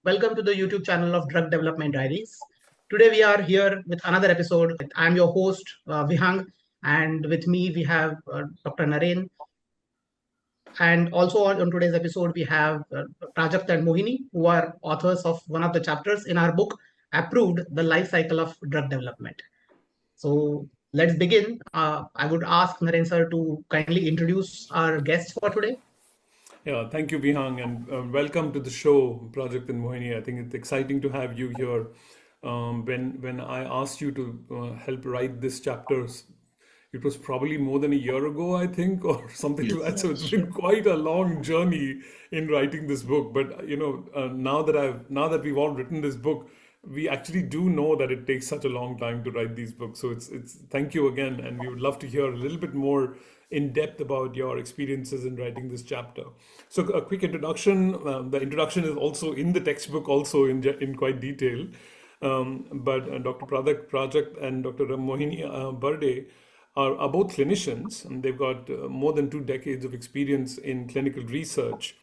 Welcome to the YouTube channel of Drug Development Diaries. Today we are here with another episode. I'm your host, Vihang, and with me we have Dr. Naren. And also on today's episode, we have Prajak and Mohini, who are authors of one of the chapters in our book, Approved, the Life Cycle of Drug Development. So let's begin. I would ask Naren sir to kindly introduce our guests for today. Yeah, thank you, Bihang, and welcome to the show, Project and Mohini. I think it's exciting to have you here. When I asked you to help write this chapter, it was probably more than a year ago, I think, or something like that. Yes. So it's been quite a long journey in writing this book. But now that we've all written this book, we actually do know that it takes such a long time to write these books. So it's thank you again, and we would love to hear a little bit more in depth about your experiences in writing this chapter. So a quick introduction. The introduction is also in the textbook, also in quite detail. But Dr. Prajak and Dr. Mohini Barde are both clinicians, and they've got more than 2 decades of experience in clinical research.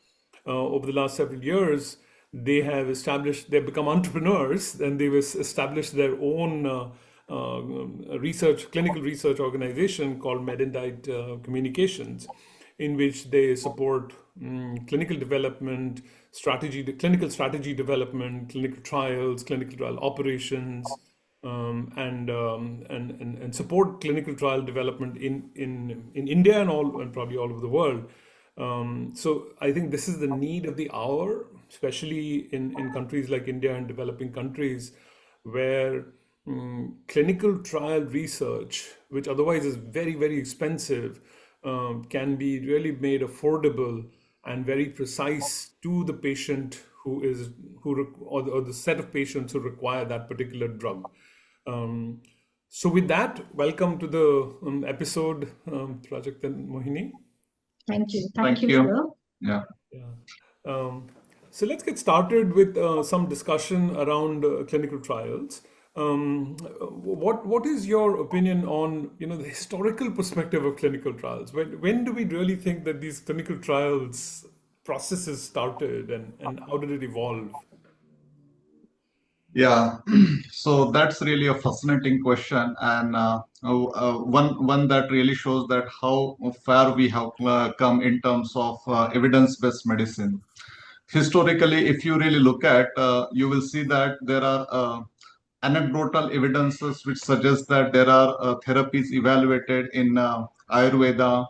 Over the last several years, they've become entrepreneurs, and they've established their own clinical research organization called Medendite Communications, in which they support clinical development, clinical strategy development, clinical trials, clinical trial operations, and support clinical trial development in India and probably all over the world. So I think this is the need of the hour, especially in countries like India and developing countries, where clinical trial research, which otherwise is very, very expensive, can be really made affordable and very precise to the patient or the set of patients who require that particular drug. So with that, welcome to the episode, Project and Mohini. Thank you. Thank Thank you, you, sir. sir. Yeah. So let's get started with some discussion around clinical trials. What is your opinion on the historical perspective of clinical trials? When do we really think that these clinical trials processes started, and how did it evolve? Yeah, so that's really a fascinating question, and one that really shows that how far we have come in terms of evidence-based medicine. Historically, if you really look at, you will see that there are anecdotal evidences which suggest that there are therapies evaluated in Ayurveda,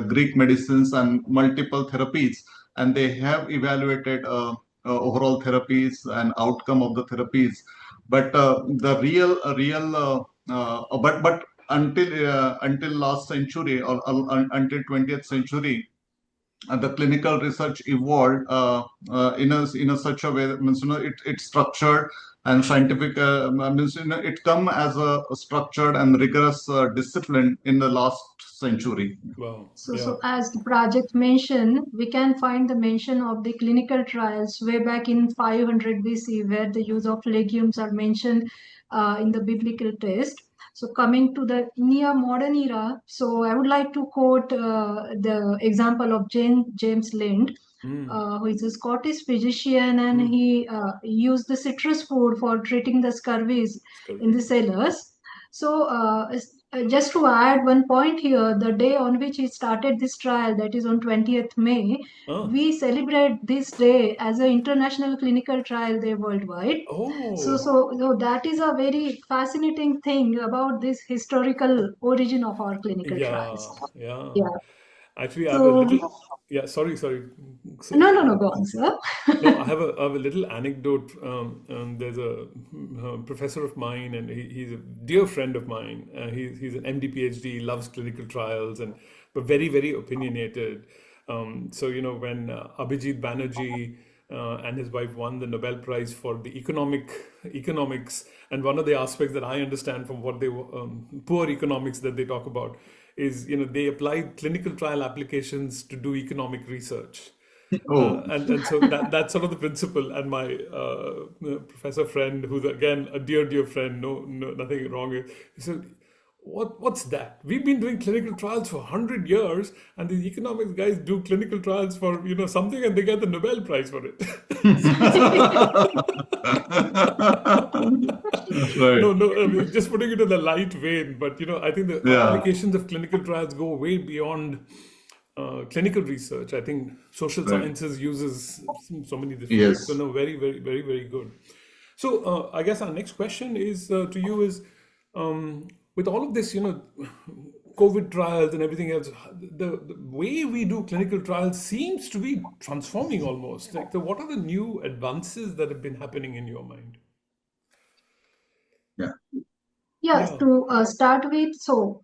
Greek medicines, and multiple therapies, and they have evaluated overall therapies and outcome of the therapies. But the but until last century or until 20th century, the clinical research evolved in a such a way that means it's structured and scientific means it come as a structured and rigorous discipline in the last century. Wow. So, Yeah. so as the project mentioned, we can find the mention of the clinical trials way back in 500 BC, where the use of legumes are mentioned in the biblical text. So coming to the near modern era, so I would like to quote the example of James Lind, who is a Scottish physician, and he used the citrus food for treating the scurvies in the cellars. So just to add one point here, the day on which he started this trial, that is on 20th May, we celebrate this day as an international clinical trial day worldwide. So that is a very fascinating thing about this historical origin of our clinical trials. Yeah. Yeah. Actually, I have a So little. Yeah, sorry. So, no, go on, sir. no, I have a little anecdote. There's a professor of mine, and he's a dear friend of mine. He's an MD PhD, loves clinical trials, but very, very opinionated. So when Abhijit Banerjee and his wife won the Nobel Prize for the economics, and one of the aspects that I understand from what they poor economics that they talk about is they applied clinical trial applications to do economic research. And so that's sort of the principle. And my professor friend, who's again a dear friend, no nothing wrong with, he said, What's that? We've been doing clinical trials for 100 years, and these economics guys do clinical trials for something, and they get the Nobel Prize for it. Right. No, no, I mean, just putting it in the light vein, but I think the Yeah. applications of clinical trials go way beyond clinical research. I think social Right. sciences uses so many different things. So Yes. no, very, very, very, very good. So I guess our next question is to you is with all of this, COVID trials and everything else, the way we do clinical trials seems to be transforming almost. Like, so what are the new advances that have been happening in your mind? Yeah. Yes, Yeah. to start with, so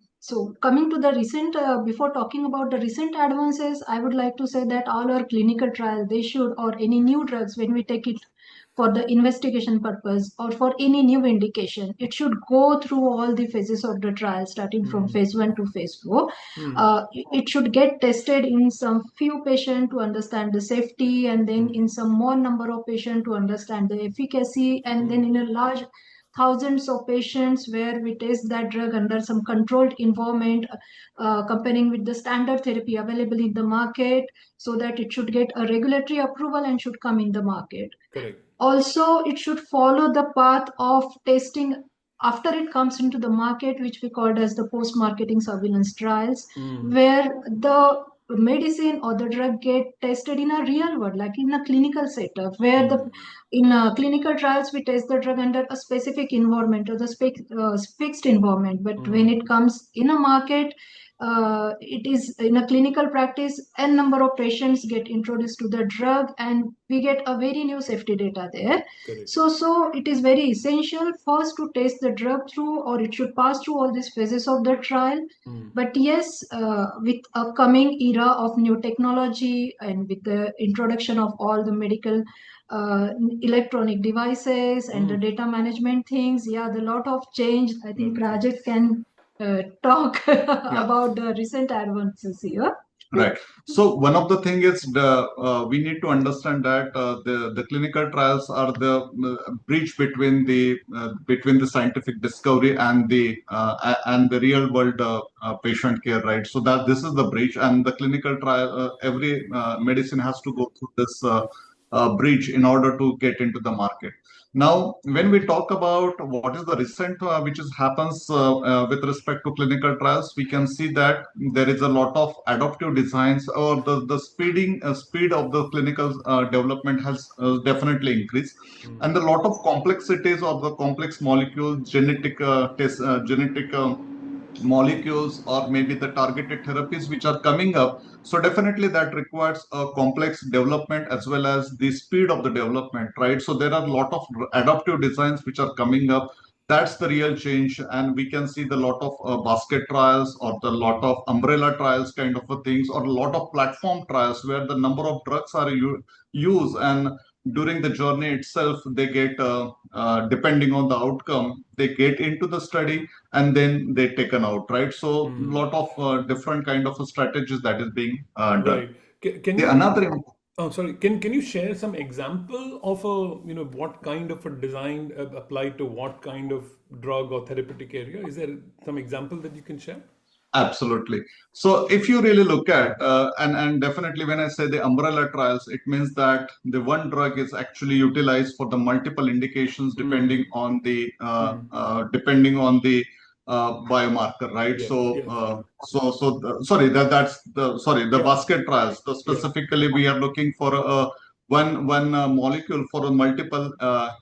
coming to the recent, before talking about the recent advances, I would like to say that all our clinical trials, they should, or any new drugs, when we take it for the investigation purpose or for any new indication, it should go through all the phases of the trial, starting from phase 1 to phase 4. It should get tested in some few patients to understand the safety, and then in some more number of patients to understand the efficacy, and then in a large thousands of patients where we test that drug under some controlled environment, comparing with the standard therapy available in the market, so that it should get a regulatory approval and should come in the market. Correct. Also, it should follow the path of testing after it comes into the market, which we called as the post-marketing surveillance trials, where the medicine or the drug get tested in a real world, like in a clinical setup, where the in clinical trials we test the drug under a specific environment or the fixed environment, but when it comes in a market, it is in a clinical practice, n number of patients get introduced to the drug, and we get a very new safety data there. Correct. So it is very essential first to test the drug through, or it should pass through all these phases of the trial. But yes, with a coming era of new technology and with the introduction of all the medical electronic devices and the data management things, yeah, the lot of change. I think Everything. Prajak can talk Yeah. about the recent advances here. Right. So one of the thing is we need to understand that the clinical trials are the bridge between the scientific discovery and the real world patient care, right? So that this is the bridge, and the clinical trial, every medicine has to go through this bridge in order to get into the market. Now, when we talk about what is the recent which is happens with respect to clinical trials, we can see that there is a lot of adaptive designs, or the speed of the clinical development has definitely increased, and a lot of complexities of the complex molecules, genetic molecules, or maybe the targeted therapies which are coming up. So definitely that requires a complex development as well as the speed of the development, right? So there are a lot of adaptive designs which are coming up. That's the real change, and we can see the lot of basket trials, or the lot of umbrella trials kind of a things, or a lot of platform trials where the number of drugs are used, and during the journey itself they get depending on the outcome, they get into the study and then they taken out, right? So lot of different kind of strategies that is being done. Right. Can The you? another Oh, sorry. Can you share some example of a what kind of a design applied to what kind of drug or therapeutic area? Is there some example that you can share? Absolutely. So if you really look at and definitely when I say the umbrella trials, it means that the one drug is actually utilized for the multiple indications depending on the biomarker, right? Yes. So Yes. sorry, that's the Yeah. basket trials. So Yeah. specifically, we are looking for one molecule for a multiple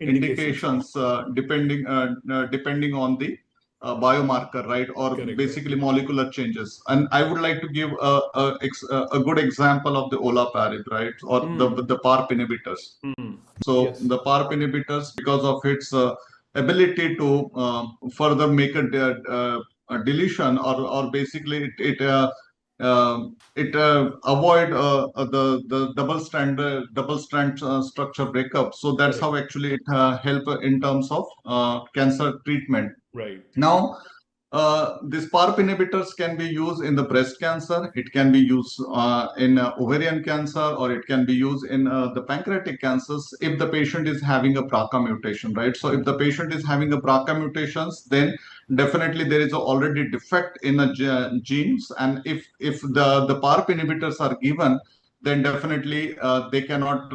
Indications. indications depending on the biomarker, right? Or Correct. Correct. basically molecular changes. And I would like to give a good example of the olaparib, right? Or the PARP inhibitors. So Yes. the PARP inhibitors, because of its ability to further make a deletion, or basically it avoid the double strand structure breakup. So that's Correct. how actually it help in terms of cancer treatment. Right. Now, These PARP inhibitors can be used in the breast cancer, it can be used in ovarian cancer, or it can be used in the pancreatic cancers if the patient is having a BRCA mutation, right? So if the patient is having a BRCA mutations, then definitely there is already defect in the genes, and if the PARP inhibitors are given, then definitely they cannot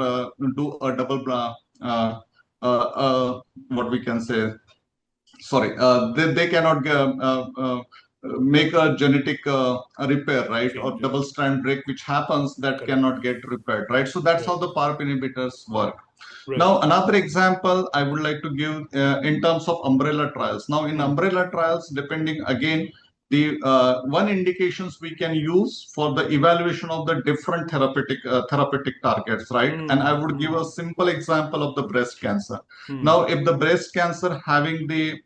do a double what we can say, sorry, they cannot make a genetic repair, right? Or Change, yeah. double strand break, which happens, that Correct. cannot get repaired, right? So that's how Right. the PARP inhibitors work. Right. Now, another example I would like to give in terms of umbrella trials. Now, in umbrella trials, depending again, the one indications we can use for the evaluation of the different therapeutic targets, right? And I would give a simple example of the breast cancer. Now, if the breast cancer having the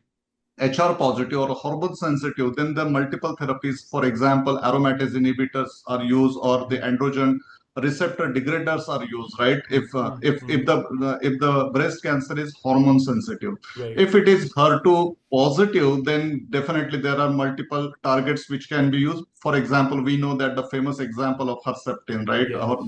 HR positive or hormone sensitive, then the multiple therapies, for example, aromatase inhibitors are used, or the androgen receptor degraders are used, right? If the breast cancer is hormone sensitive, Right. if it is HER2 positive, then definitely there are multiple targets which can be used. For example, we know that the famous example of Herceptin, right? Yes. Or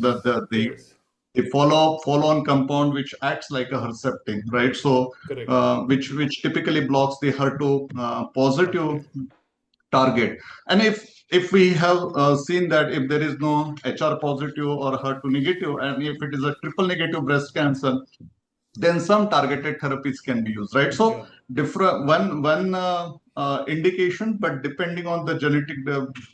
Yes. the follow-on compound which acts like a Herceptin, right? So Correct. which typically blocks the HER2 positive Pathway. target. And if we have seen that if there is no HR positive or HER2 negative, and if it is a triple negative breast cancer, then some targeted therapies can be used, right? So Yeah. different one indication, but depending on the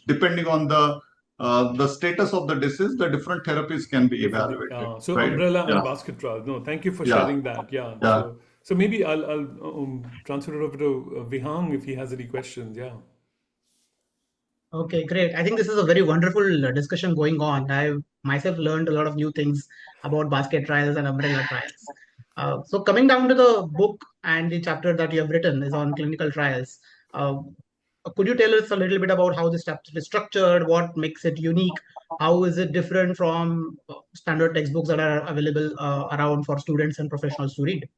depending on the status of the disease, the different therapies can be Different. evaluated, So right? umbrella Yeah, and basket trials. No, thank you for yeah, sharing that. Yeah. yeah. So maybe I'll transfer it over to Vihang if he has any questions. Yeah. Okay, great. I think this is a very wonderful discussion going on. I myself learned a lot of new things about basket trials and umbrella trials. So coming down to the book and the chapter that you have written is on clinical trials. Uh, could you tell us a little bit about how this chapter is structured? What makes it unique? How is it different from standard textbooks that are available around for students and professionals to read?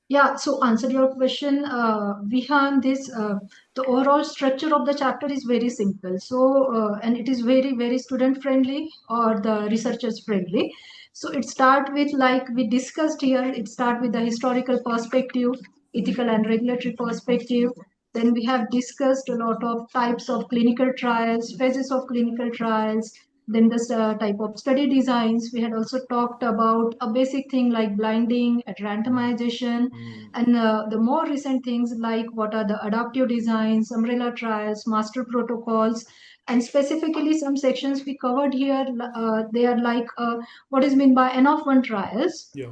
Yeah, so answer your question, Vihan, the overall structure of the chapter is very simple. So, and it is very, very student friendly or the researchers friendly. So it start with, like we discussed here, it start with the historical perspective, ethical and regulatory perspective. Then we have discussed a lot of types of clinical trials, phases of clinical trials, then the type of study designs. We had also talked about a basic thing like blinding, at randomization, and the more recent things like what are the adaptive designs, umbrella trials, master protocols, and specifically some sections we covered here. They are like what is meant by N of 1 trials. Yeah.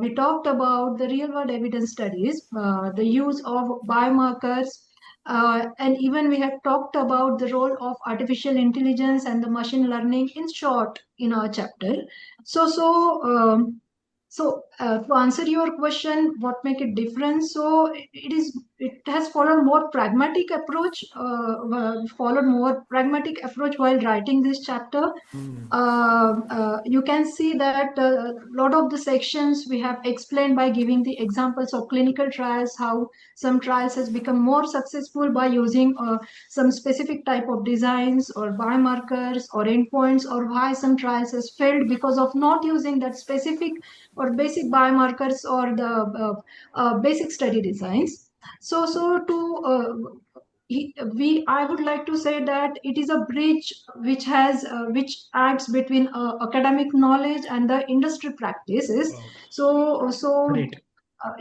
We talked about the real world evidence studies, the use of biomarkers, and even we have talked about the role of artificial intelligence and the machine learning in short in our chapter. So to answer your question, what make it different? So it has followed more pragmatic approach, followed more pragmatic approach while writing this chapter. You can see that a lot of the sections we have explained by giving the examples of clinical trials, how some trials has become more successful by using some specific type of designs or biomarkers or endpoints, or why some trials has failed because of not using that specific or basic biomarkers or the basic study designs. So to I would like to say that it is a bridge which acts between academic knowledge and the industry practices. Wow. So Great.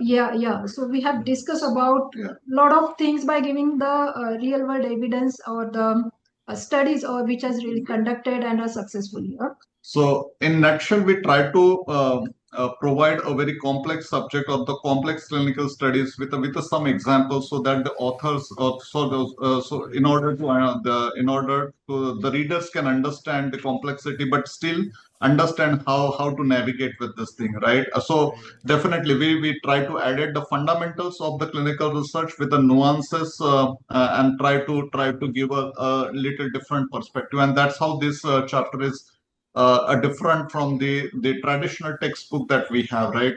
yeah. So we have discussed about a lot of things by giving the real world evidence or the studies or which has really conducted and are successful here. So, in nutshell, we try to provide a very complex subject of the complex clinical studies with some examples, so that the authors of so in order to the readers can understand the complexity, but still understand how to navigate with this thing, right? So definitely we try to add the fundamentals of the clinical research with the nuances and try to give a little different perspective, and that's how this chapter is different from the traditional textbook that we have, right?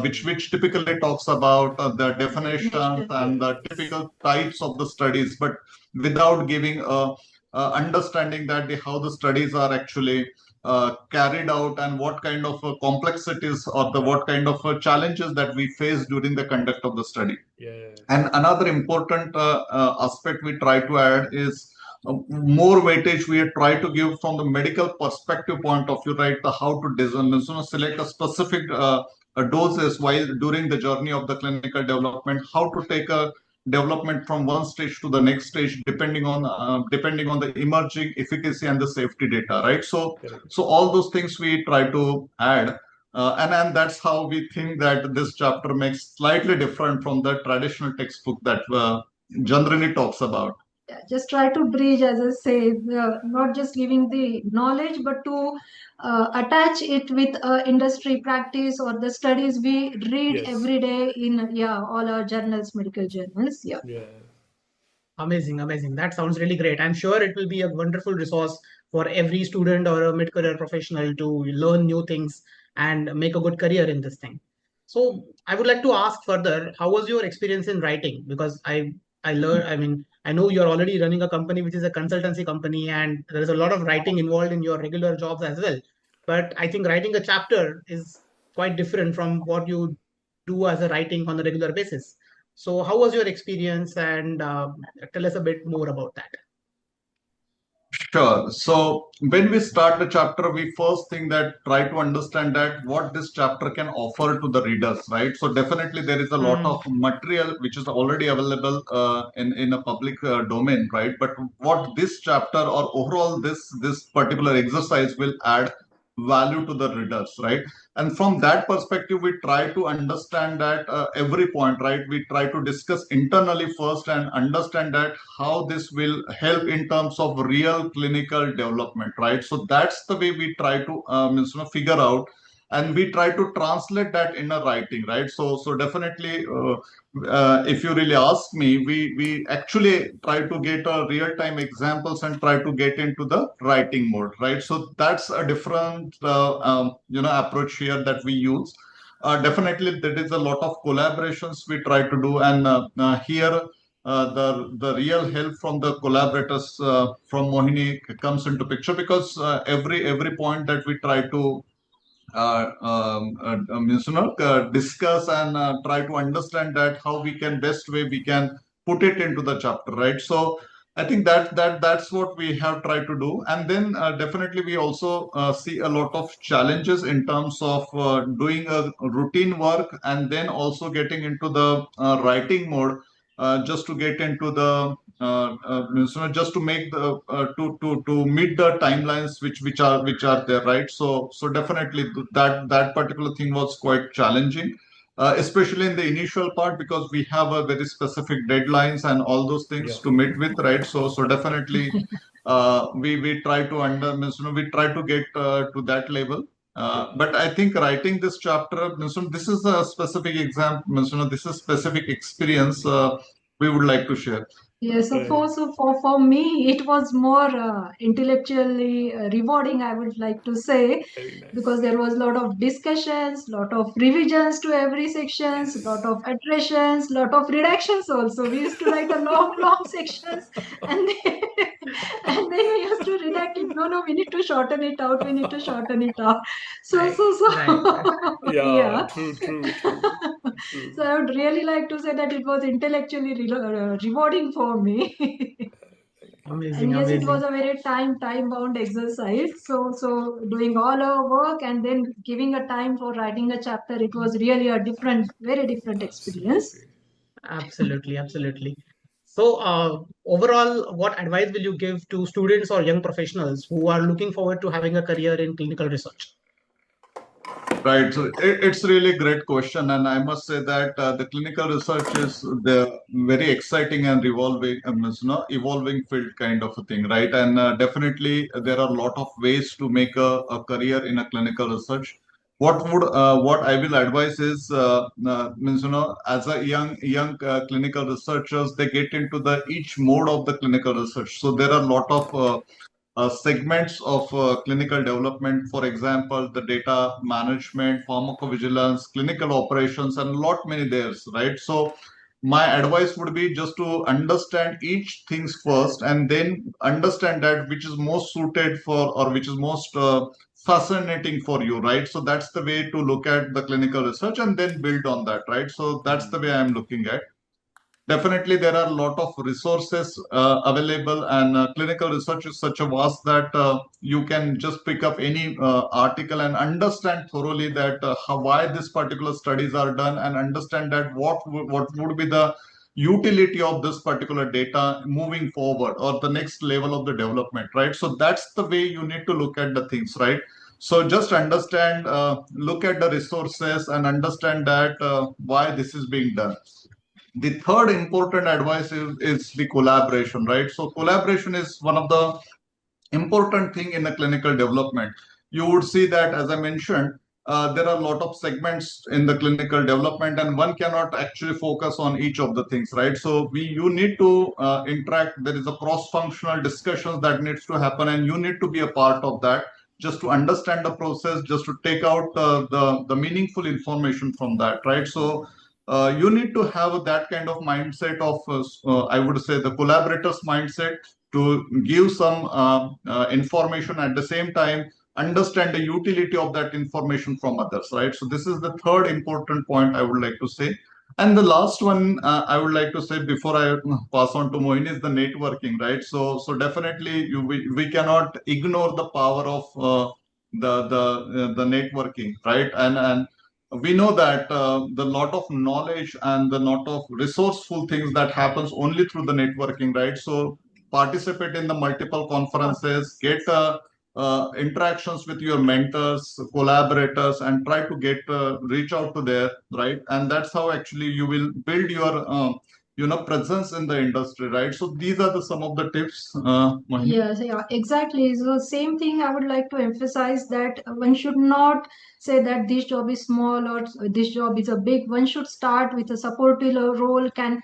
Which typically talks about the definitions and the typical types of the studies, but without giving understanding that how the studies are actually carried out and what kind of complexities or what kind of challenges that we face during the conduct of the study. And another important aspect we try to add is more weightage we try to give from the medical perspective point of view, right? How to design, select a specific doses while during the journey of the clinical development, how to take a development from one stage to the next stage, depending on the emerging efficacy and the safety data, right? So all those things we try to add. And that's how we think that this chapter makes slightly different from the traditional textbook that generally talks about. Just try to bridge, as I say, not just giving the knowledge, but to attach it with industry practice or the studies we read every day in all our journals, medical journals. Amazing, amazing. That sounds really great. I'm sure it will be a wonderful resource for every student or a mid-career professional to learn new things and make a good career in this thing. So I would like to ask further, how was your experience in writing? Because I learned, I mean, I know you're already running a company which is a consultancy company, and there is a lot of writing involved in your regular jobs as well. But I think writing a chapter is quite different from what you do as a writing on a regular basis. So, how was your experience, and tell us a bit more about that? Sure. So when we start the chapter, we first think that try to understand that what this chapter can offer to the readers, right? So definitely there is a lot of material which is already available in a public domain, right? But what this chapter or overall this particular exercise will add value to the readers, right? And from that perspective, we try to understand that every point, right? We try to discuss internally first and understand that how this will help in terms of real clinical development, right? So that's the way we try to figure out, and we try to translate that in a writing, right? So definitely, if you really ask me, we actually try to get real time examples and try to get into the writing mode, right? So that's a different approach here that we use. Definitely, there is a lot of collaborations we try to do, and here the real help from the collaborators from Mohini comes into picture, because every point that we try to discuss and try to understand that how we can best way we can put it into the chapter, right? So I think that's what we have tried to do. And then definitely we also see a lot of challenges in terms of doing a routine work and then also getting into the writing mode, just to get into the just to make the to meet the timelines which are there, right? So definitely that particular thing was quite challenging, especially in the initial part, because we have a very specific deadlines and all those things to meet with, right? So definitely we try to we try to get to that level. But I think writing this chapter, this is a specific example, this is specific experience we would like to share. Yes, for me, it was more intellectually rewarding, I would like to say, because there was a lot of discussions, lot of revisions to every sections, lot of iterations, lot of redactions also. We used to write a long sections, and then, and then we used to redact it. No, we need to shorten it out. We need to shorten it out. So. Yeah, true. So I would really like to say that it was intellectually rewarding for me. Amazing, And yes, it amazing. was a very time bound exercise. So doing all our work and then giving a time for writing a chapter, it was really a very different experience. Absolutely, absolutely. So, overall, what advice will you give to students or young professionals who are looking forward to having a career in clinical research? Right. So it's really a great question, and I must say that the clinical research is the very exciting and revolving, evolving field kind of a thing, right? And definitely there are a lot of ways to make a career in a clinical research. What I will advise is as a young clinical researchers, they get into the each mode of the clinical research. So there are a lot of segments of clinical development. For example, the data management, pharmacovigilance, clinical operations, and a lot many there's, right? So my advice would be just to understand each things first, and then understand that which is most suited for, or which is most fascinating for you, right? So that's the way to look at the clinical research and then build on that, right? So that's the way I'm looking at. Definitely, there are a lot of resources available, and clinical research is such a vast that you can just pick up any article and understand thoroughly that why these particular studies are done, and understand that what would be the utility of this particular data moving forward, or the next level of the development, right? So that's the way you need to look at the things, right? So just understand, look at the resources and understand that why this is being done. The third important advice is the collaboration, right? So collaboration is one of the important thing in a clinical development. You would see that, as I mentioned, there are a lot of segments in the clinical development, and one cannot actually focus on each of the things, right? So you need to interact. There is a cross-functional discussions that needs to happen, and you need to be a part of that, just to understand the process, just to take out the meaningful information from that, right? So you need to have that kind of mindset of, I would say, the collaborators mindset, to give some information, at the same time understand the utility of that information from others, right? So this is the third important point I would like to say. And the last one I would like to say before I pass on to Mohini is the networking, right? So definitely we cannot ignore the power of the networking, right? And we know that the lot of knowledge and the lot of resourceful things that happens only through the networking, right? So participate in the multiple conferences, get interactions with your mentors, collaborators, and try to get reach out to there, right? And that's how actually you will build your presence in the industry, right? So these are the some of the tips, Mohini. Yes, yeah, exactly. So same thing I would like to emphasize, that one should not say that this job is small or this job is a big. One should start with a supportive role, can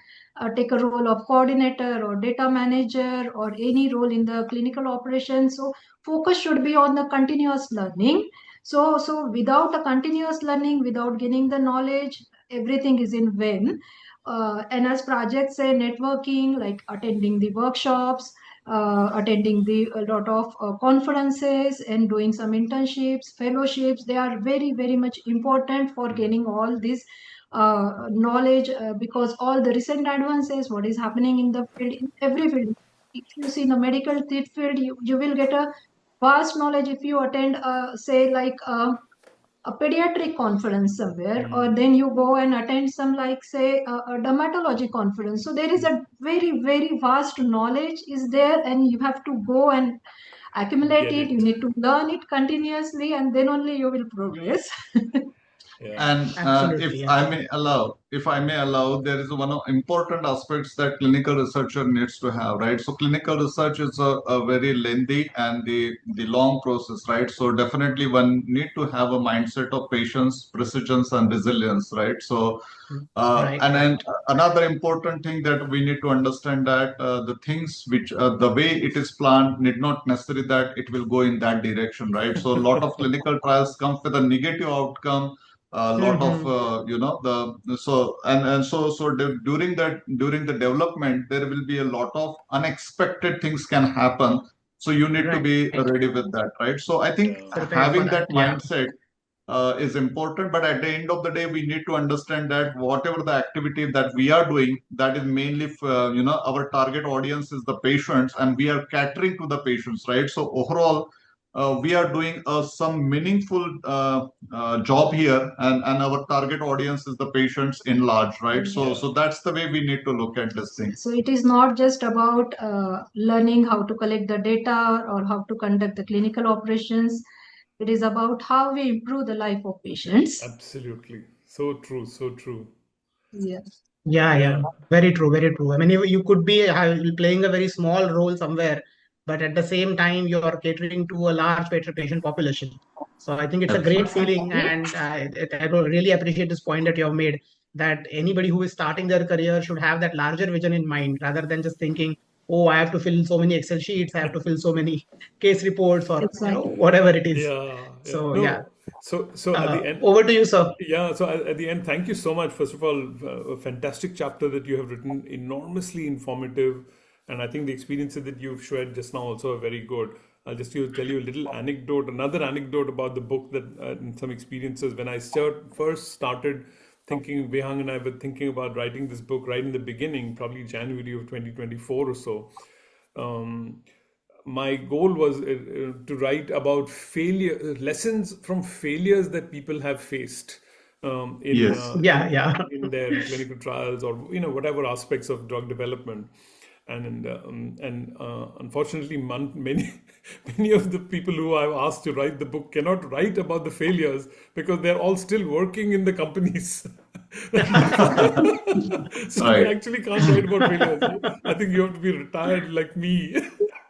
take a role of coordinator or data manager or any role in the clinical operations. So focus should be on the continuous learning. So without a continuous learning, without gaining the knowledge, everything is in vain. And as projects say, networking, like attending the workshops, attending a lot of conferences and doing some internships, fellowships. They are very, very much important for gaining all this knowledge, because all the recent advances, what is happening in the field, in every field. If you see in the medical field, you will get a vast knowledge if you attend, say, like a pediatric conference somewhere, or then you go and attend some, like, say, a dermatology conference. So there is a very, very vast knowledge is there, and you have to go and accumulate Get it. You it. need to learn it continuously, and then only you will progress. Yeah. And Absolutely, yeah. if I may allow, there is one of important aspects that clinical researcher needs to have, right? So clinical research is a very lengthy and the long process, right? So definitely one need to have a mindset of patience, precision, and resilience, right? So Right, right. and another important thing that we need to understand that the things which the way it is planned need not necessarily that it will go in that direction, right? So a lot of clinical trials come with a negative outcome, a lot of Hmm. the so and so during the development there will be a lot of unexpected things can happen, so you need to Right, be right. ready with that, right? So I think Yeah. Prepare for having that. that Yeah. mindset is important, but at the end of the day we need to understand that whatever the activity that we are doing, that is mainly our target audience is the patients, and we are catering to the patients, right? So overall we are doing some meaningful job here, and our target audience is the patients in large, right? So Yeah. so that's the way we need to look at this thing. So it is not just about learning how to collect the data or how to conduct the clinical operations. It is about how we improve the life of patients. Absolutely. So true. So true. Yeah. Yeah, yeah. Yeah. Very true, very true. I mean, you could be playing a very small role somewhere, but at the same time, you're catering to a large patient population. So I think it's a great feeling, and I really appreciate this point that you have made, that anybody who is starting their career should have that larger vision in mind rather than just thinking oh, I have to fill so many Excel sheets, I have to fill so many case reports, or Exactly. whatever it is. Yeah, yeah. So yeah, No, so at the end, over to you, sir. yeah, so at the end, thank you so much. First of all, a fantastic chapter that you have written, enormously informative, and I think the experiences that you've shared just now also are very good. I'll just tell you a little anecdote, another anecdote about the book that and some experiences when I first started thinking. Vihang and I were thinking about writing this book right in the beginning, probably January of 2024 or so. Um, my goal was to write about failure lessons from failures that people have faced Yes. Yeah, yeah. in their clinical trials, or whatever aspects of drug development. And unfortunately, many many of the people who I've asked to write the book cannot write about the failures because they're all still working in the companies. So they Right. actually can't write about failures. I think you have to be retired like me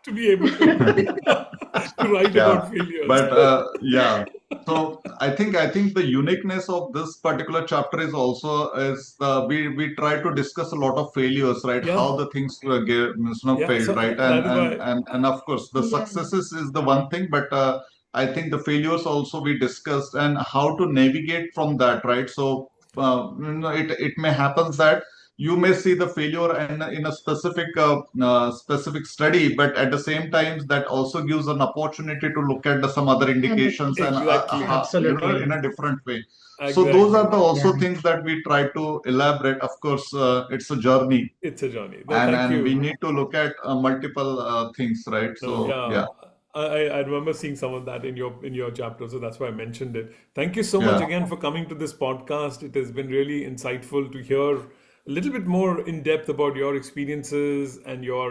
to be able to write Yeah, about failures. but yeah. So I think the uniqueness of this particular chapter is also is we try to discuss a lot of failures, right? Yeah, How the things yeah. failed, So right? that And is and why, and and of course the Yeah. successes is the one thing, but I think the failures also we discussed and how to navigate from that, right? So it may happen that you may see the failure in a specific study, but at the same time that also gives an opportunity to look at some other And indications and exactly, Absolutely. in a different way. So those are exactly. the Yeah. also things that we try to elaborate. Of course, it's a journey, It's a journey. No, thank and we you. need to look at multiple things, right? No, So yeah. yeah, I remember seeing some of that in your chapter, so that's why I mentioned it. Thank you so much yeah. again for coming to this podcast. It has been really insightful to hear a little bit more in depth about your experiences and your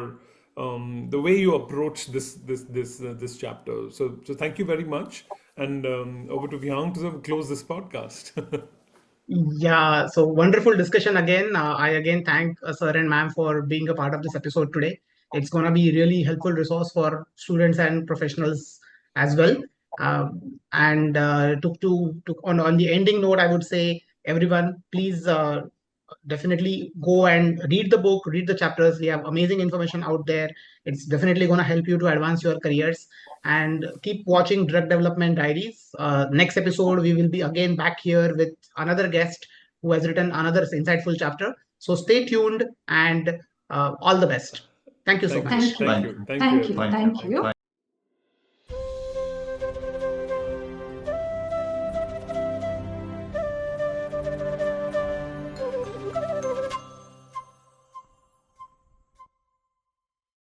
the way you approach this chapter. So thank you very much, and over to Vihang to close this podcast. Yeah, so wonderful discussion again. I again thank sir and ma'am for being a part of this episode today. It's going to be really helpful resource for students and professionals as well. And to on the ending note, I would say everyone, please definitely go and read the book, read the chapters. We have amazing information out there. It's definitely going to help you to advance your careers. And keep watching Drug Development Diaries. Next episode, we will be again back here with another guest who has written another insightful chapter. So stay tuned and all the best. Thank you so Thank you, much. thank you. thank Thank you, you, thank you, Thank you. everyone. Thank Thank you. you.